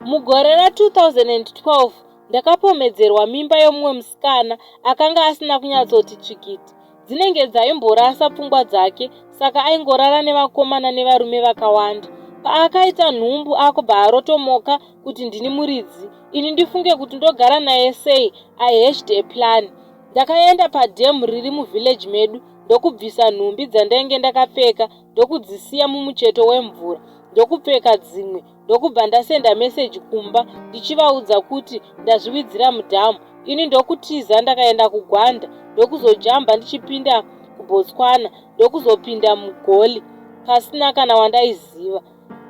Mugore ra2012 ndakapomedzerwa mimba yomumwe musikana akanga asina kunyatsoti tsvikiti. Dzinenge dzaimborasa pfungwa dzake, saka aingorara nevakomana nevarume vakawanda. Paakaita nhumbu akobva arotomoka kuti ndini muridzi. Ini ndifunge kuti ndogara naye sei. I hatched a plan. Ndakaenda padhemu riri muvhillage medu ndokubvisa nhumbi dzandainge ndakapfeka ndokudzisiya mumucheto wemvura, ndokupfeka dzimwe, ndokubva ndasenda meseji kumba ndichivaudza kuti ndazviwidzira mudhamu. Ini ndokutiza ndakaenda kuGwanda, ndokuzojamba ndichipinda kuBotswana, ndokuzopinda muGoli pasina kana wandaiziva.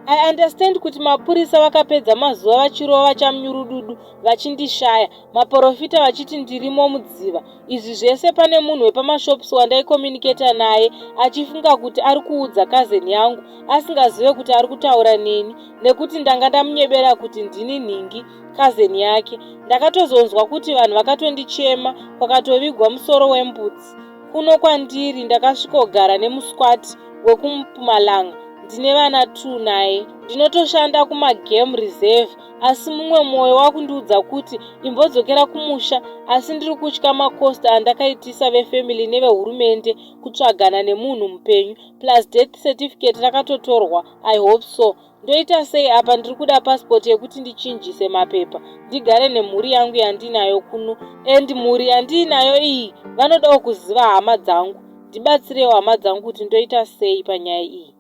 I understand kuti mapurisa vakapedza mazuva vachirova chamunyurududu vachindishaya, maprofita vachiti ndirimo mudziva. Izvi zvese pane munhu wepamashops wandaikomuniketa naye achifunga kuti ari kuudza kazeni yangu asingazive kuti ari kutaura neni nekuti ndanga ndamunyebera kuti ndini nhingi kazeni yake. Ndakatozonzwa kuti vanhu vakatondichema kwakatovigwa musoro wembudzi. Kuno kwandiri ndakasvikogara nemusquat wekuMpumalanga. Ndine vana 2 naye. Ndinotoshanda kumagame reserve, asi mumwe mwoyo wakundiudza kuti imbodzokera kumusha, asi ndiri kutya makosta andakaitisa vefamily nevehurumende kutsvagana nemunhu mupenyu, plus death certificate rakatotorwa. I hope so. Ndoita sei apa? Ndiri kuda passport yekuti ndichinjise mapepa ndigare nemhuri yangu yandinayo kuno, and mhuri yandinayo iyi vanodawo kuziva hama dzangu. Ndibatsirewo hama dzangu kuti ndoita sei panyaya iyi.